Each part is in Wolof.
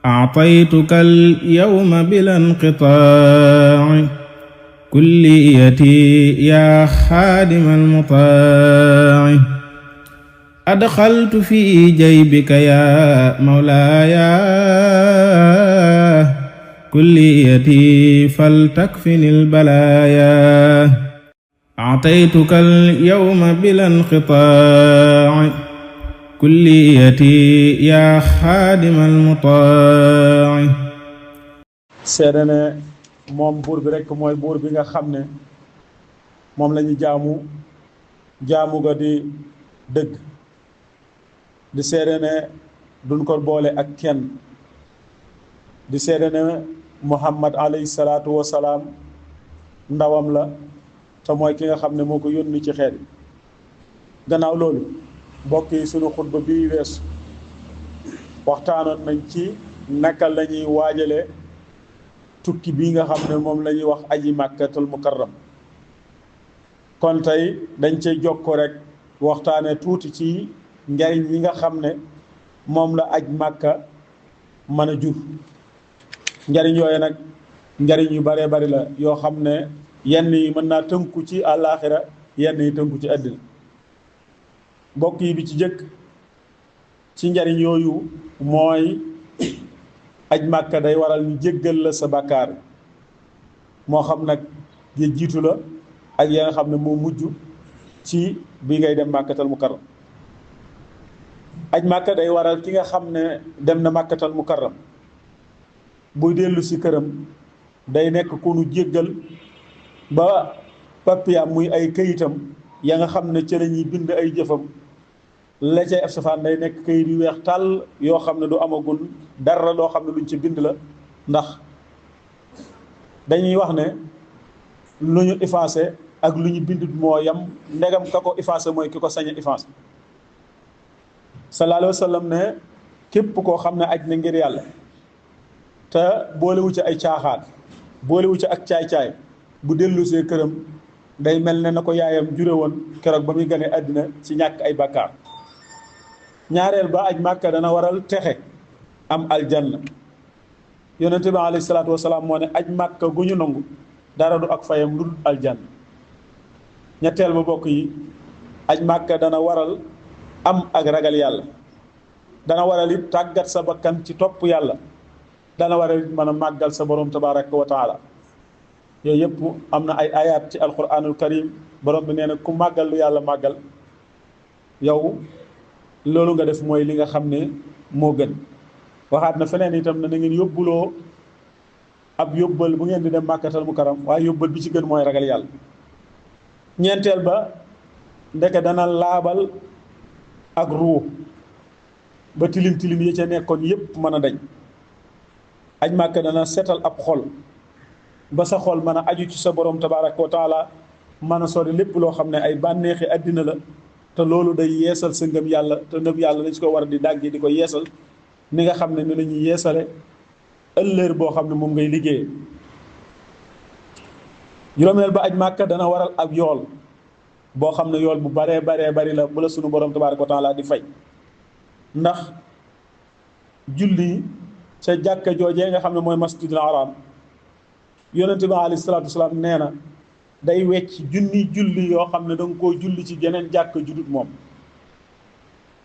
أعطيتك اليوم بلا انقطاع كليتي يا خادم المطاع أدخلت في جيبك يا مولاي كليتي فلتكفني البلايا أعطيتك اليوم بلا انقطاع كليتي يا خادم المطاع seede ne moom buur bi rekk mooy buur bi nga xam ne moom la ñu jaamu ga di dëgg di seede ne duñ ko boole ak kenn di seede ne Muhammad alayhi salaatu wasalaam ndawam la te mooy ki nga xam ne moo ko yónni ci xeet gannaaw loolu mbokk yi sunu xutba bii weesu waxtaanoon nañ ci naka la ñuy waajale tukki bii nga xam ne moom la ñuy wax aji màkkatul mukarram kon tey dañ cey jokko rek waxtaane tuuti ci njariñ yi nga xam ne moom la aj màkka mën a jur njariñ yooyu nag njariñ yu baree bari la yoo xam ne yenn yi mën naa tënku ci àllaaxira yenn yi tënku ci àddina mbokk yi bi ci jëkk ci njariñ yooyu mooy aj màkka day waral ñu jéggal la sa bàkkaar moo xam nag ya jiitu la ak ya nga xam ne moo mujj ci bi ngay dem màkkatal mukarram aj màkka day waral ki nga xam ne dem na màkkatal mukarram buy dellu si këram day nekk ku nu jéggal ba papiam muy ay këyitam ya nga xam ne ci la ñuy bind ay jëfam la cay af safaan day nekk këyit yu weex tàll yoo xam ne du amagul dara loo xam ne luñ ci bind la ndax dañuy wax ne lu ñu effacé ak lu ñu bind moo yam ndegam ka ko effacé mooy ki ko sañ a effacé sallallahu alayhi wa sallam ne képp koo xam ne aj na ngir yàlla te boolewu ci ay caaxaan boolewu ci ak caay-caay bu dellusee këram day mel ne na ko yaayam jure woon keroog ba muy gane àddina ci ñàkk ay bàkkaar ñaareel ba aj màkka dana waral texe am aljanna yonente bi alayhi salaatu wasalaam moo ne aj màkka gu ñu nangu dara du ak fayam lu dul aljanna ñetteel ba bokk yi aj màkka dana waral am ak ragal yàlla dana waral it tàggat sa bakkan ci topp yàlla dana waral it mën a màggal sa borom tabaraka wa taala yooyu yëpp am na ay ayat ci alquranul karim borom bi nee na ku màggal lu yàlla màggal yow loolu nga def mooy li nga xam ne moo gën waxaat na feneen itam ne na ngeen yóbbuloo ab yóbbal bu ngeen di dem màkkatal mukarram waaye yóbbal bi ci gën mooy ragal yàlla ñeenteel ba ndeke dana laabal ak ruu ba tilim tilim yi ca nekkoon yépp mën a dañ aj màkka dana setal ab xol ba sa xol mën a aju ci sa borom tabaraka wa taala mën a sori lépp loo xam ne ay bànneexi àddina la te loolu day yeesal sa ngëm yàlla te ngëm yàlla dañ si ko war a di dàggi di ko yeesal ni nga xam ne ni la ñuy yeesale ëllëer boo xam ne moom ngay liggéeyee juróomeel ba aj màkka dana waral ab yool boo xam ne yool bu baree bari la bu la sunu borom tabaraka wa taala di fay ndax julli ca jàkka joojee nga xam ne mooy masjidul haram yonente bi alayhi salaatu wasalaam nee na day wecc junni julli yoo xam ne da nga koo julli ci geneen jàkk judut moom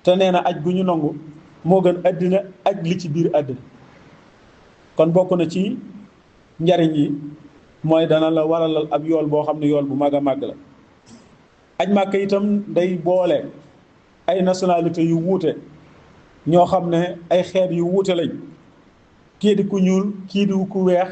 te nee na aj gu ñu nangu moo gën àddina aj li ci biir àddina kon bokk na ci njariñ yi mooy dana la waralal ab yool boo xam ne yool bu mag a màgg la aj màkk itam day boole ay nationalité yu wuute ñoo xam ne ay xeet yu wuute lañ kii di ku ñuul kii di ku weex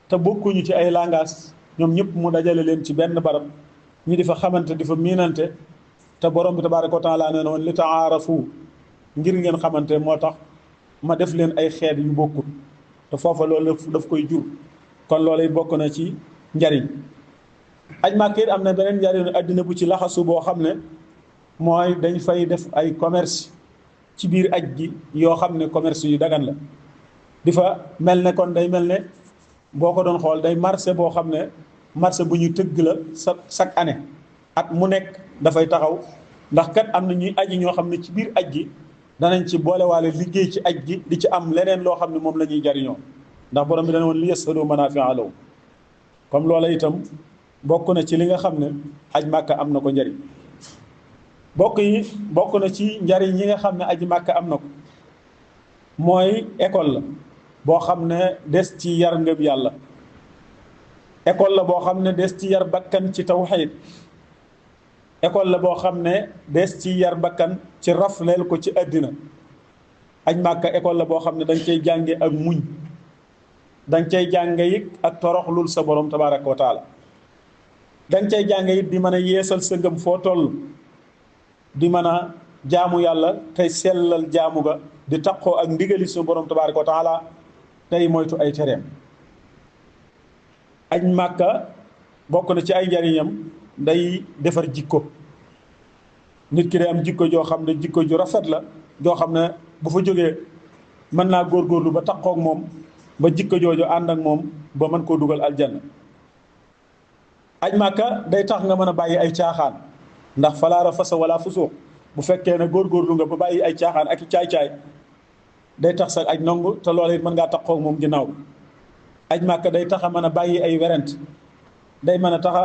te bokkuñu ci ay langage ñoom ñëpp mu dajale leen ci benn barab ñu di fa xamante di fa miinante te borom bi tabaaraka wa taala nee na woon li taarafu ngir ngeen xamante moo tax ma def leen ay xeet yu bokkut te foofa loolu daf koy jur kon loolu bokk na ci njariñ aj màkk it am na beneen njariñ àddina bu ci laxasu boo xam ne mooy dañ fay def ay commerce ci biir aj gi yoo xam ne commerce yu dagan la di fa mel ne kon day mel ne boo ko doon xool day marché boo xam ne marché bu ñu tëgg la chaque année at mu nekk dafay taxaw ndax kat am na ñuy aji ñoo xam ne ci biir aj gi danañ ci boolewaale liggéey ci aj gi di ci am leneen loo xam ne moom la ñuy jariñoo ndax borom bi dana woon li yashhadu manaafi'a lahum comme loola itam bokk na ci li nga xam ne aj màkka am na ko njariñ bokk na ci njariñ yi nga xam ne aji màkka am na ko mooy école la boo xam ne des ci yar ngëm yàlla école la boo xam ne des ci yar bakkan ci tawxiid école la boo xam ne des ci yar bakkan ci rafleel ko ci àddina aj màkka école la boo xam ne dañ cay jànge ak muñ dañ cay jànge it ak toroxlul sa borom tabaraka wa taala dañ cay jànge it di mën a yeesal sa ngëm foo toll di mën a jaamu yàlla tey sellal jaamu ga di taqoo ak ndigali su borom tabaraka wa taala tey moytu ay tereem aj màkka bokk na ci ay njariñam day defar jikko nit ki day am jikko joo xam ne jikko ju rafet la joo xam ne bu fa jógee mën naa góorgóorlu ba taqoog moom ba jikko jooju ànd ak moom ba mën koo dugal aljanna aj màkka day tax nga mën a bàyyi ay caaxaan ndax falaa rafasa wala fusuuq bu fekkee ne góorgóorlu nga ba bàyyi ay caaxaan ak i caay-caay day tax sa aj nangu te loola it mën ngaa taqoog moom ginnaaw aj màkka day tax a mën a bàyyi ay werent day mën a tax a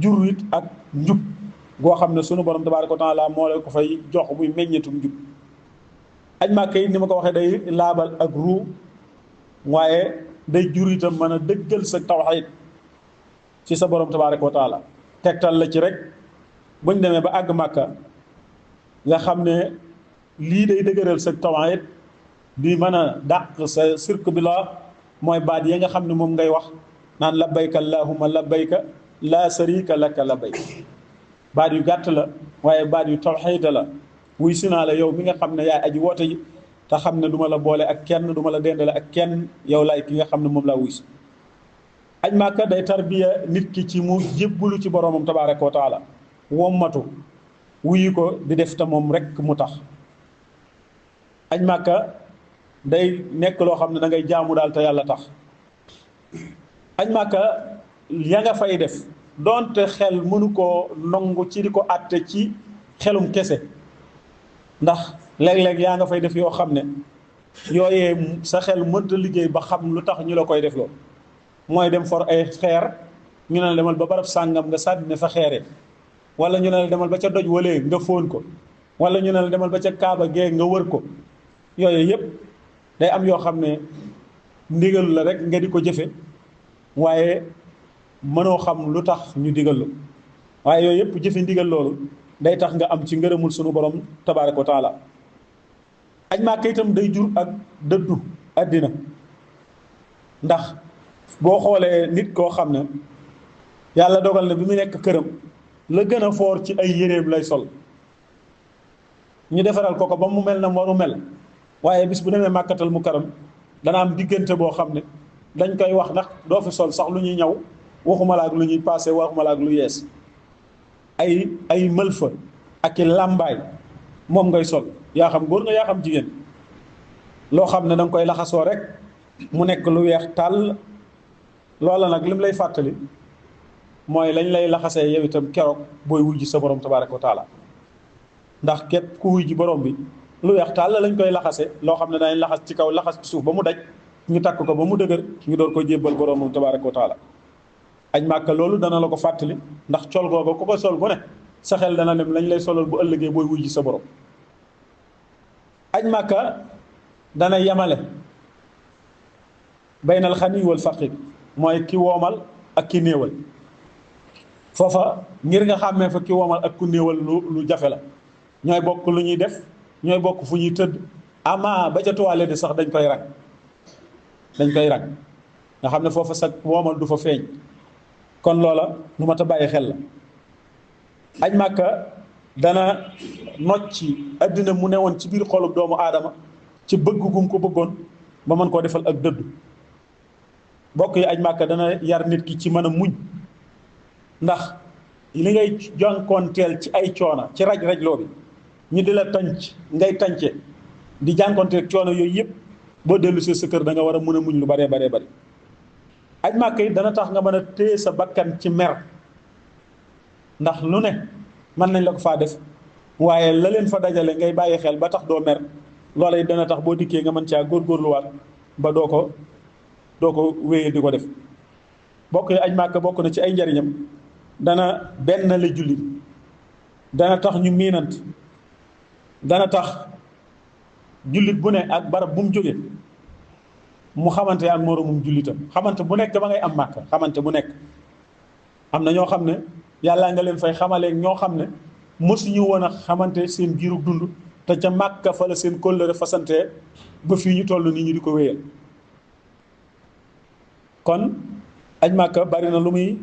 jur it ak njub goo xam ne sunu borom tabaaraka wa taala moo la ko fay jox muy meññetum njub aj màkka yi ni ma ko waxee day laabal ak ruu waaye day jur itam mën a dëggal sa tawxiid ci sa borom tabaaraka wa taala tegtal la ci rek buñ demee ba àgg màkka nga xam ne lii day dëgëral sa tawxiid di mën a dàq sa sirk bi la mooy baat yi nga xam ne moom ngay wax naan labbayka allahumma labbayka laa sharika laka labbayk baat yu gàtt la waaye baat yu tawxiid la wuy si naa la yow mi nga xam ne yaay aji woote yi te xam ne du ma la boole ak kenn du ma la dendale ak kenn yow laay ki nga xam ne moom laa wuy si aj màkka day tarbiya nit ki ci mu jébbulu ci boroomam tabaaraka wa taala wommatu wuyu ko di def te moom rek mu tax aj màkka day nekk loo xam ne da ngay jaamu daal te yàlla tax aj màkka ya nga fay def doonte xel mënu koo nongu ci di ko àtte ci xelum kese ndax léeg-léeg yaa nga fay def yoo xam ne yooyee sa xel mënta liggéey ba xam lu tax ñu la koy def loolu mooy dem for ay xeer ñu ne la demal ba barab sàngam nga sànni ne fa xeere wala ñu ne la demal ba ca doj walee nga fóon ko wala ñu ne la demal ba ca kaaba gee nga wër ko yooyu yëpp day am yoo xam ne ndigal la rek nga di ko jëfe waaye mënoo xam lu tax ñu digal la waaye yooyu yëpp jëfe ndigal loolu day tax nga am ci ngërëmul sunu borom tabaaraka wa taala aj Màkka itam day jur ak dëddu àddina ndax boo xoolee nit koo xam ne yàlla dogal na bi mu nekk këram la gën a foor ci ay yéreem lay sol ñu defaral ko ba mu mel na waru mel waaye bis bu demee Màkkatal Mukarram dana am diggante boo xam ne dañ koy wax ndax doo fi sol sax lu ñuy ñaw waxuma la ak lu ñuy passé waxuma la ak lu yees ay mëlfa ak i làmbaay moom ngay sol yaa xam góor nga yaa xam jigéen loo xam ne da nga koy laxasoo rek mu nekk lu weex tàll loola nag lim lay fàttali mooy lañ lay laxasee yow itam keroog booy wujji sa borom tabaaraka wa taala ndax képp ku wujji borom bi lu weex tàll lañ koy laxase loo xam ne danañ laxas ci kaw laxas ci suuf ba mu daj ñu takk ko ba mu dëgër ñu door ko jébbal boromam tabaaraka wa taala aj Màkka loolu dana la ko fàttali ndax col googu ku ko sol bu ne sa xel dana dem lañ lay solal bu ëllëgee booy wujji sa borom aj Màkka dana yamale baynal xani wal faqir mooy ki woomal ak ki néewal foofa ngir nga xàmmee fa ki woomal ak ku néewal lu jafe la ñooy bokk lu ñuy def ñooy bokk fu ñuy tëdd ama ba ca toilette de sax dañ koy rang nga xam ne foofa sax woomal du fa feeñ kon loola lu mat a bàyyi xel la aj Màkka dana nocci àddina mu newoon ci biir xolub doomu aadama ci bëgg gum ko bëggoon ba mën koo defal ak dëddu bokk yi aj Màkka dana yar nit ki ci mën a muñ ndax li ngay jànkoonteel ci ay coona ci raj-rajloo bi ñu di la tànc ngay tànce di jànkoonteel coono yooyu yëpp boo dellu si sa kër da nga war a mën a muñ lu baree bari aj Màkka yi dana tax nga mën a téye sa bakkan ci mer ndax lu ne mën nañ la ko faa def waaye la leen fa dajale ngay bàyyi xel ba tax doo mer loola it dana tax boo dikkee nga mën caa góorgóorluwaat ba doo ko wéyee di ko def. bokk yi aj Màkka bokk na ci ay njariñam dana benn la jullit, dana tax ñu miinant, dana tax jullit bu ne ak barab bu mu jóge mu xamante ak moroomum jullitam. xamante bu nekk ba ngay am Màkka, xamante bu nekk am na ñoo xam ne yàllaa nga leen fay xamaleeg ñoo xam ne mosuñu woon a xamante seen giiru dund, te ca Màkka fa la seen kóllëre fasante ba fii ñu toll nii ñu di ko wéyal. kon aj Màkka bari na lu muy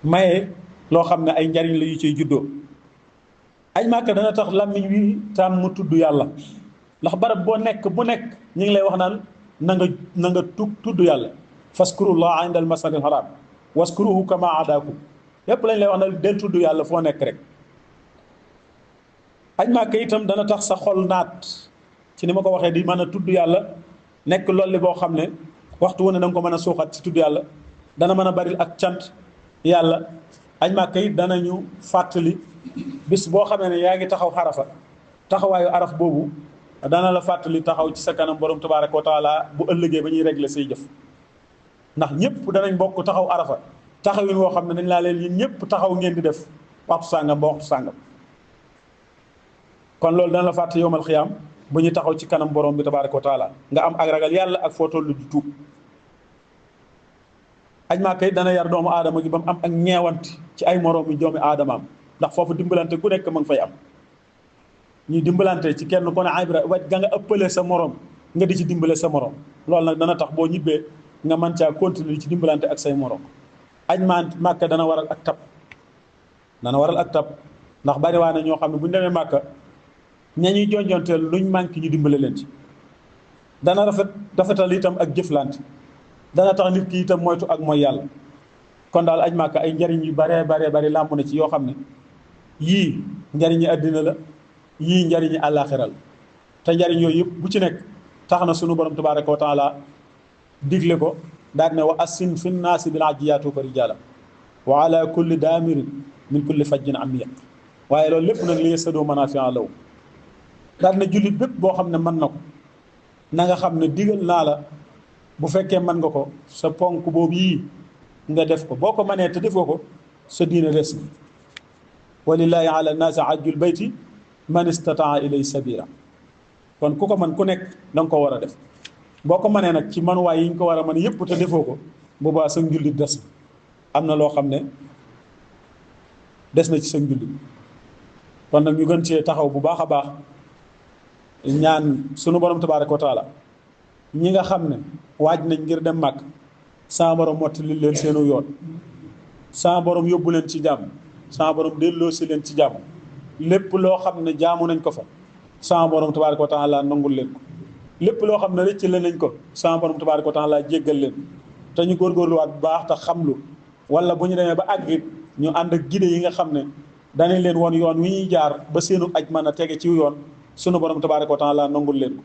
maye loo xam ne ay njariñ la yu ciy juddoo. aj Màkka dana tax làmmiñ wi tam mu tudd yàlla, ndax barab boo nekk bu nekk ñu ngi lay wax naan na nga tudd yàlla. faskurullah inda al masjidil haram waskuruhu kama adaakum yépp lañ lay wax na del tudd yàlla foo nekk rek. aj Màkka itam dana tax sa xol naat ci ni ma ko waxee di mën a tudd yàlla, nekk loolu boo xam ne waxtu wu ne da nga ko mën a suuxat ci tudd yàlla, dana mën a bari ak cant yàlla. aj Màkka it danañu fàttali bis boo xamee ne yaa ngi taxaw xarafa, taxawaayu araf boobu dana la fàttali taxaw ci sa kanam borom tabaaraka wa taala bu ëllëgee ba ñuy régler say jëf. ndax ñëpp danañ bokk taxaw arafa taxawin woo xam ne dañ laa leen yéen ñëpp taxaw ngeen di def waxtu sàngam ba waxtu sàngam. kon loolu dana la fàttali yowmal xiyaam bu ñuy taxaw ci kanam borom bi tabaaraka wa taala nga am ak ragal yàlla ak foo tollu di tuub. aj Màkka dana yar doomu aadama gi ba mu am ak ñeewant ci ay moroom yi doomi aadamaam, ndax foofu dimbalante ku nekk ma ngi fay am. ñuy dimbalante ci kenn ku ne ibra waj ga nga ëppale sa morom nga di ci dimbale sa morom. loolu nag dana tax boo ñibbee nga mën caa continuer ci dimbalante ak say morom. aj Màkka dana waral ak tab, ndax bari waa ne ñoo xam ne bu ñu demee Màkka ña ñuy jonjonteel luñ manqué ñu dimbale leen ci. dana rafetal itam ak jëflante, dana tax nit ki itam moytu ak mooy yàlla. kon daal aj Màkka ay njariñ yu bare làmb na ci yoo xam ne yii njariñi àddina la, yii njariñi àllaaxira la. te njariñ yooyu yëpp bu ci nekk tax na sunu borom tabaaraka wa taala digle ko daal ne wa assin fi nnaasi bil hajji yaatuuka rijaalan wa ala kulli daamirin min kulli fajjin amiiq. waaye loolu lépp nag li yashhaduu manaafi'a lahum. daal ne jullit bépp boo xam ne mën na ko na nga xam ne digal naa la bu fekkee mën nga ko sa ponk boobu yii nga def ko. boo ko mënee te defoo ko sa diine res na. walillaahi ala nnaasi hajjul bayti man istataa ilay sabila. kon ku ko mën ku nekk da nga ko war a def. boo ko mënee nag ci manuwaay yi ñu ko war a mën yëpp te defoo ko boobaa sa njullit des na. am na loo xam ne des na ci sa njullit. kon nag ñu gën cee taxaw bu baax a baax ñaan sunu borom tabaaraka wa taala ñi nga xam ne waaj nañ ngir dem màkk sa borom mottali leen seenu yoon, sa borom yóbbu leen ci jàmm, sa borom delloo si leen ci jàmm. lépp loo xam ne jaamu nañ ko fa sa borom tabaaraka wa taala nangul leen ko. lépp loo xam ne rëcc la nañ ko sa borom tabaaraka wa taala jéggal leen te ñu góorgóorluwaat bu baax te xamlu, wala bu ñu demee ba àgg ñu ànd ak gide yi nga xam ne danañ leen woon yoon wi ñuy jaar ba seenu aj mën a tege ci yoon sunu borom tabaaraka wa taala nangul leen ko.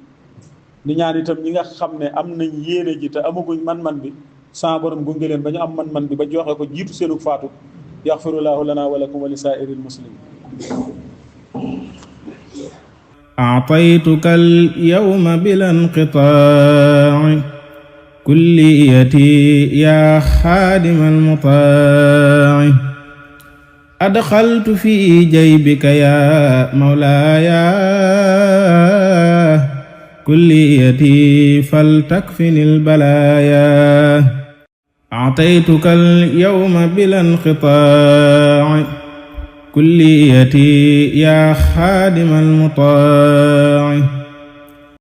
di ñaan itam ñi nga xam ne am nañ yéene ji te amaguñ man-man bi sa borom gunge leen ba ñu am man-man bi ba joxe ko jiitu seenu faatu. yaxfirullahu lana wa lakum wa li saa'iril muslimin. أعطيتك اليوم بلا انقطاع كليتي يا خادم المطاع أدخلت في جيبك يا مولاي كليتي فلتكفني البلايا أعطيتك اليوم بلا انقطاع كليتي يا خادم المطاع